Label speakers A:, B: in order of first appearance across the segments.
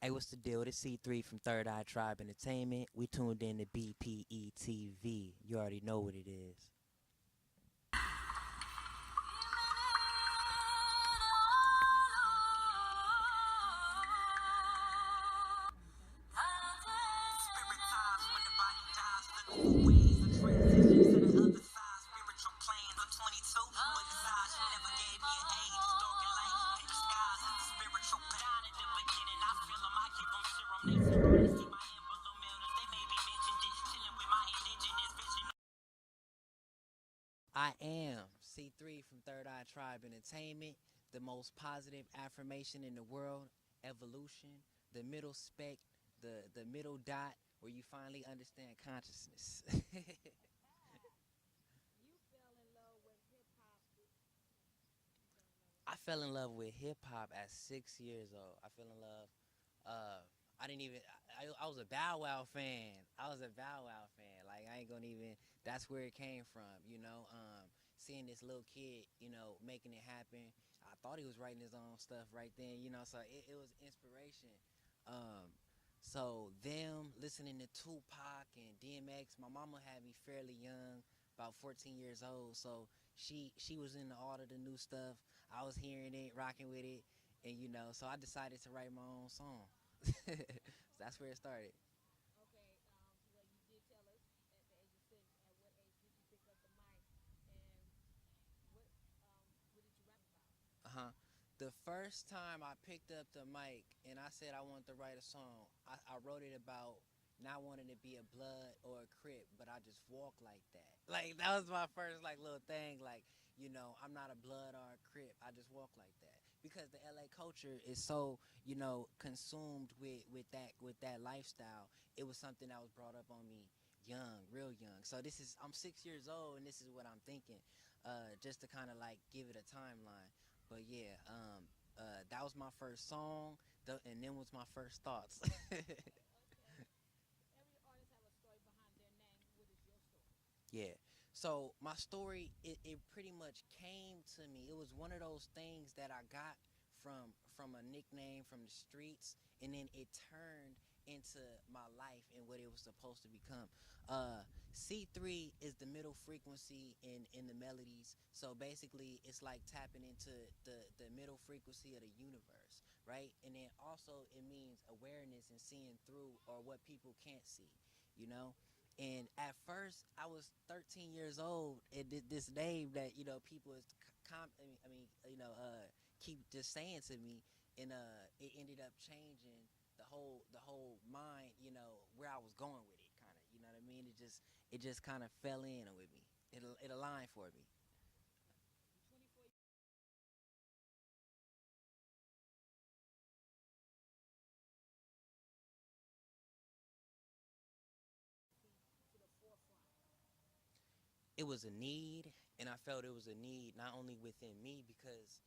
A: Hey, what's the deal? This C3 from Third Eye Tribe Entertainment. We tuned in to bpetv. You already know what it is. I am C3 from Third Eye Tribe Entertainment, the most positive affirmation in the world, evolution, the middle spec, the middle dot, where you finally understand consciousness. I fell in love with hip hop at 6 years old. I fell in love. Uh, I didn't even. I was a Bow Wow fan. I was a Bow Wow fan. Like I ain't gonna even. That's where it came from. Seeing this little kid, making it happen. I thought he was writing his own stuff right then. So it was inspiration. Um, so them listening to Tupac and DMX. My mama had me fairly young, about 14 years old. So she was into all of the new stuff. I was hearing it, rocking with it, and so I decided to write my own song. So that's where it started. Uh-huh. The first time I picked up the mic and I said I wanted to write a song, I wrote it about not wanting to be a blood or a crip, but I just walk like that. Like that was my first little thing. Like, I'm not a blood or a crip. I just walk like that. Because the LA culture is so, consumed with that lifestyle. It was something that was brought up on me young, real young. So I'm 6 years old and this is what I'm thinking. Just to kind of like give it a timeline. But yeah, that was my first song, and then was my first thoughts. Yeah. So my story, it pretty much came to me. It was one of those things that I got from a nickname from the streets, and then it turned into my life and what it was supposed to become. C3 is the middle frequency in the melodies. So basically, it's like tapping into the middle frequency of the universe, right? And then also it means awareness and seeing through or what people can't see, you know. And at first, I was 13 years old, and this name that people is keep just saying to me, and it ended up changing the whole mind, where I was going with it, kind of, you know what I mean? It just kind of fell in with me. It aligned for me. It was a need, and I felt it was a need not only within me because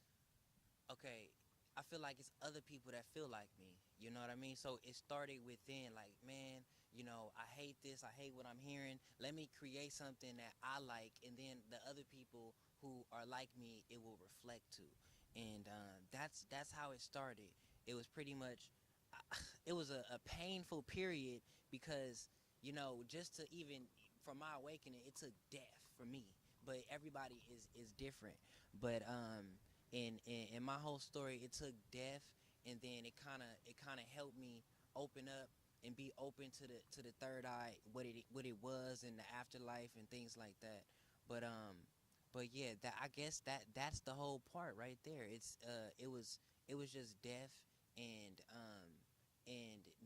A: okay, I feel like it's other people that feel like me. You know what I mean? So it started within, like, man, I hate this. I hate what I'm hearing. Let me create something that I like, and then the other people who are like me, it will reflect to. And that's how it started. It was pretty much, it was a painful period because just to even from my awakening, it took death for me. But everybody is different. But in my whole story, it took death, and then it kind of helped me open up and be open to the third eye, what it was in the afterlife and things like that. But yeah, that I guess that's the whole part right there. It was just death, and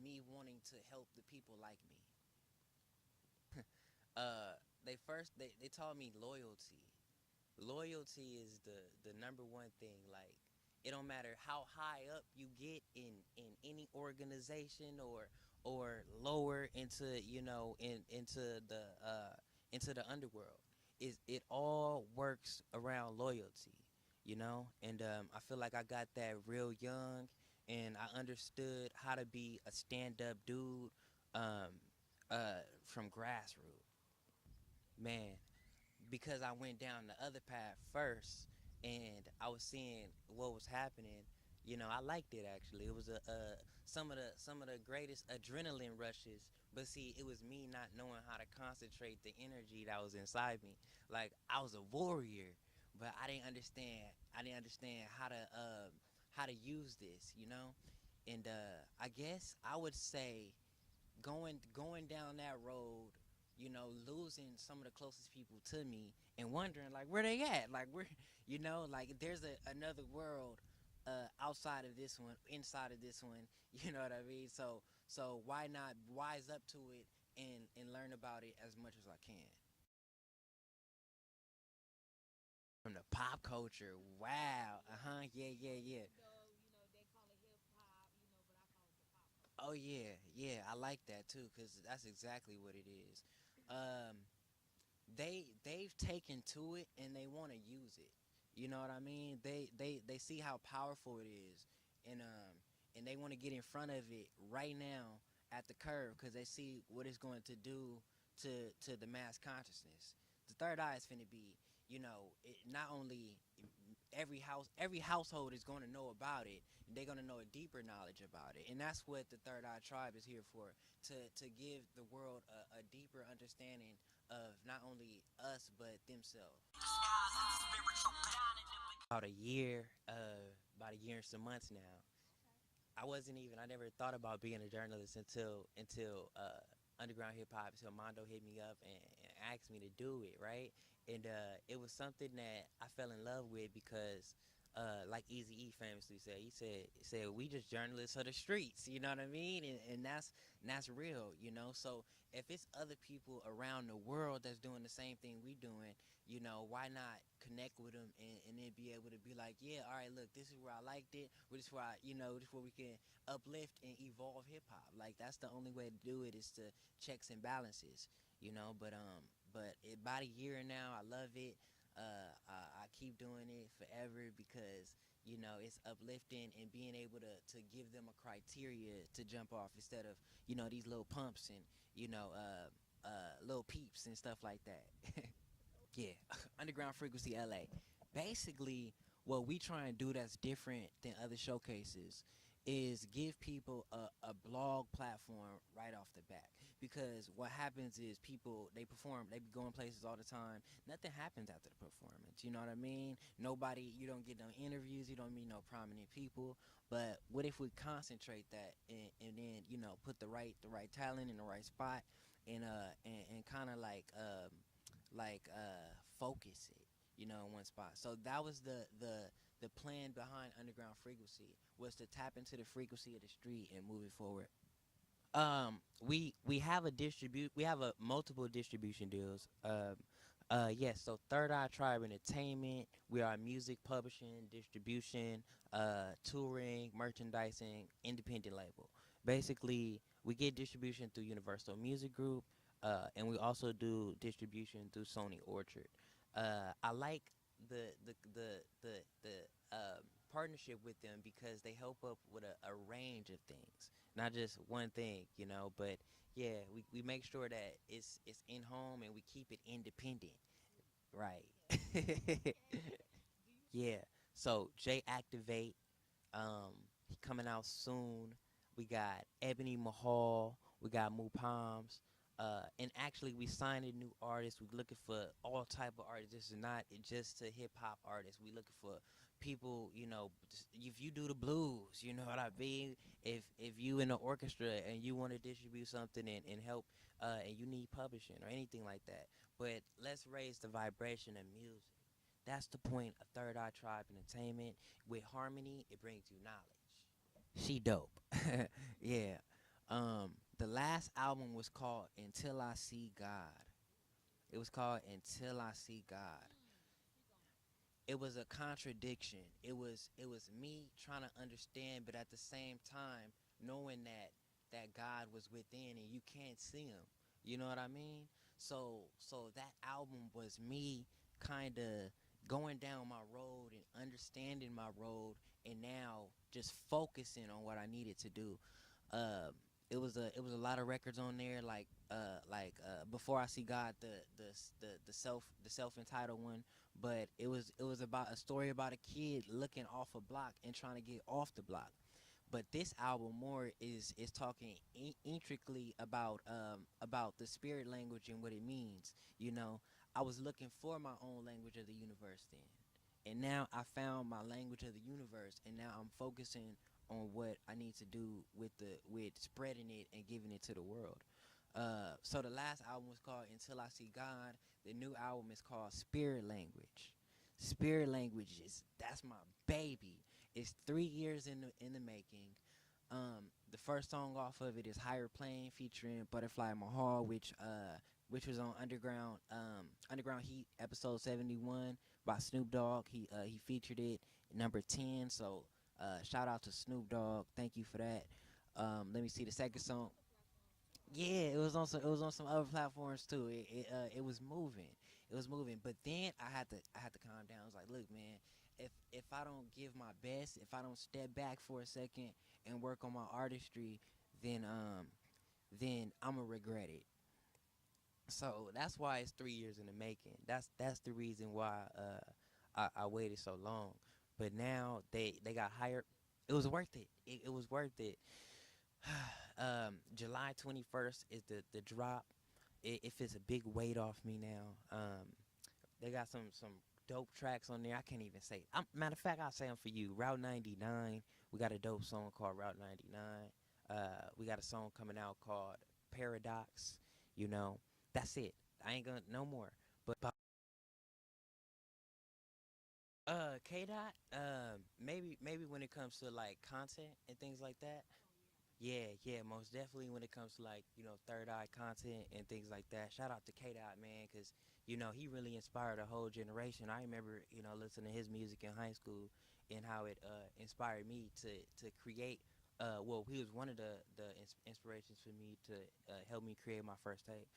A: me wanting to help the people like me. They taught me loyalty. Loyalty is the number one thing. Like, it don't matter how high up you get in any organization, or lower into into the underworld. It all works around loyalty, and I feel like I got that real young, and I understood how to be a stand-up dude, um, from grassroots, man, because I went down the other path first, and I was seeing what was happening. I liked it actually. It was some of the greatest adrenaline rushes. But see, it was me not knowing how to concentrate the energy that was inside me. Like I was a warrior, but I didn't understand. I didn't understand how to use this. And I guess I would say going down that road, losing some of the closest people to me and wondering like where they at, like where, like there's another world outside of this one, inside of this one. You know what I mean? So why not wise up to it and learn about it as much as I can. From the pop culture, wow, yeah, yeah, yeah. Oh yeah, yeah, I like that too, cause that's exactly what it is. Um, they've taken to it and they want to use it. You know what I mean? They see how powerful it is, and they want to get in front of it right now at the curve because they see what it's going to do to the mass consciousness. The third eye is finna be, not only every household is going to know about it. They're going to know a deeper knowledge about it, and that's what the third eye tribe is here for, to give the world a deeper understanding of not only us but themselves. About a year, about a year and some months now. I never thought about being a journalist until underground hip hop, until Mondo hit me up and asked me to do it, right? And it was something that I fell in love with because, like Easy E famously said, he said we just journalists of the streets, you know what I mean? And that's real, So if it's other people around the world that's doing the same thing we doing, why not connect with them and then be able to be like, yeah, all right, look, this is where I liked it. This is where this is where we can uplift and evolve hip hop. Like that's the only way to do it is to checks and balances, About a year now, I love it. I keep doing it forever because it's uplifting and being able to give them a criteria to jump off instead of these little pumps and little peeps and stuff like that. Yeah, Underground Frequency LA. Basically, what we try and do that's different than other showcases is give people a blog platform right off the bat. Because what happens is people, they perform, they be going places all the time. Nothing happens after the performance. You know what I mean? Nobody, you don't get no interviews, you don't meet no prominent people. But what if we concentrate that and then put the right talent in the right spot and kind of focus it, in one spot. So that was the plan behind Underground Frequency, was to tap into the frequency of the street and move it forward. We have a multiple distribution deals. Yes, so Third Eye Tribe Entertainment, we are music publishing, distribution, touring, merchandising, independent label. Basically, we get distribution through Universal Music Group, and we also do distribution through Sony Orchard. I like the partnership with them because they help up with a range of things, not just one thing, But yeah, we make sure that it's in home and we keep it independent, right? Yeah. So J Activate, he coming out soon. We got Ebony Mahal. We got Moo Palms. And actually, we signed a new artist. We looking for all type of artists. This is not just a hip hop artist. We looking for people. If you do the blues, you know what I mean. If you in the orchestra and you want to distribute something and help, and you need publishing or anything like that. But let's raise the vibration of music. That's the point of Third Eye Tribe Entertainment. With harmony, it brings you knowledge. She dope. Yeah. The last album was called Until I See God. It was called Until I See God. It was a contradiction. It was me trying to understand, but at the same time knowing that God was within and you can't see him. You know what I mean? So that album was me kind of going down my road and understanding my road and now just focusing on what I needed to do. it was a lot of records on there, Before I See God, the self entitled one. But it was about a story about a kid looking off a block and trying to get off the block. But this album more is talking intricately about the spirit language and what it means. You know, I was looking for my own language of the universe then, and now I found my language of the universe, and now I'm focusing on what I need to do with spreading it and giving it to the world. So the last album was called Until I See God. The new album is called Spirit Language. Spirit Language is that's my baby. It's 3 years in the making. The first song off of it is Higher Plane featuring Butterfly Mahal, which was on Underground Heat episode 71 by Snoop Dogg. He featured it number 10. So shout out to Snoop Dogg. Thank you for that. Let me see the second song. Yeah, it was on some other platforms too. It was moving. It was moving. But then I had to calm down. I was like, look, man, if I don't give my best, if I don't step back for a second and work on my artistry, then I'ma regret it. So that's why it's 3 years in the making. That's the reason why I waited so long. But now they got hired. It was worth it. It was worth it. July 21st is the drop. If it's a big weight off me now. They got some dope tracks on there. I can't even say. Matter of fact, I'll say them for you. Route 99. We got a dope song called Route 99. We got a song coming out called Paradox. You know, that's it. I ain't gonna no more. But K Dot, maybe when it comes to like content and things like that. Yeah, yeah, most definitely when it comes to like, third eye content and things like that. Shout out to K Dot, man, because, he really inspired a whole generation. I remember, listening to his music in high school and how it inspired me to create. Well, he was one of the inspirations for me to help me create my first tape.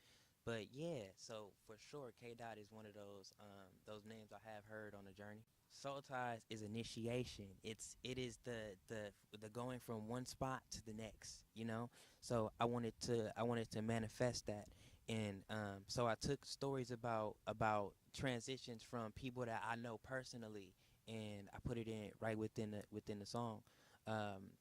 A: But yeah, so for sure, K Dot is one of those names I have heard on the journey. Soul ties is initiation. It is the going from one spot to the next. So I wanted to manifest that, and so I took stories about transitions from people that I know personally, and I put it in right within the song.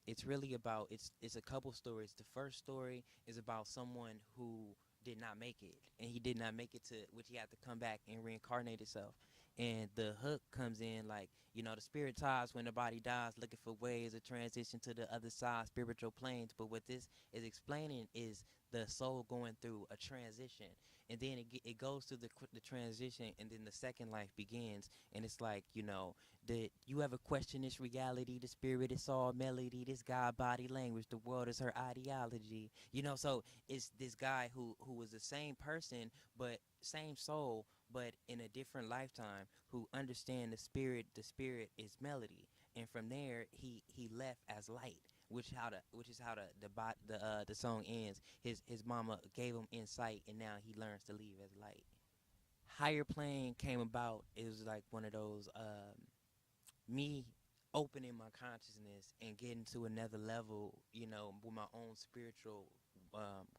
A: It's really about it's a couple stories. The first story is about someone who did not make it, and he did not make it to which he had to come back and reincarnate himself. And the hook comes in like, the spirit ties when the body dies, looking for ways to transition to the other side, spiritual planes. But what this is explaining is the soul going through a transition, and then it goes through the transition, and then the second life begins. And it's like, did you ever question this reality? The spirit is all melody. This God body language. The world is her ideology. So it's this guy who was the same person, but same soul, but in a different lifetime, who understand the spirit is melody. And from there he left as light, which is how the song ends. His mama gave him insight, and now he learns to leave as light. Higher plane came about. It was like one of those me opening my consciousness and getting to another level, with my own spiritual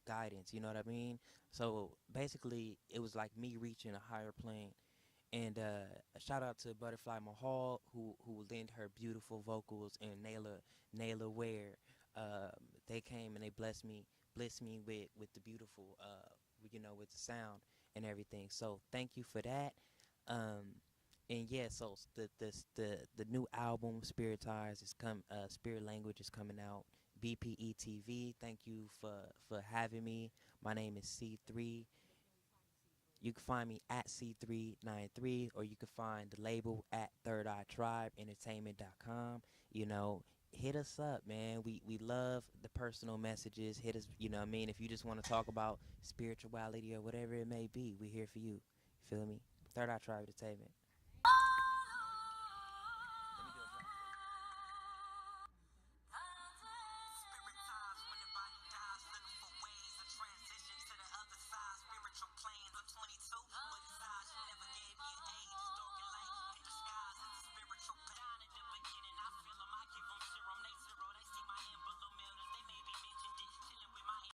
A: guidance. You know what I mean? So basically, it was like me reaching a higher plane. And a shout out to Butterfly Mahal, who lent her beautiful vocals, and Naylor Ware. They came and they blessed me with the beautiful, with the sound and everything. So thank you for that. Um, and yeah, so the new album Spirit Ties Spirit Language is coming out. bpetv, thank you for having me. My name is C3. You can find me at Cthree93, or you can find the label at Third Eye Tribe Entertainment.com. Hit us up, man. We love the personal messages. Hit us, what I mean? If you just want to talk about spirituality or whatever it may be, we're here for you. You feel me? Third Eye Tribe Entertainment.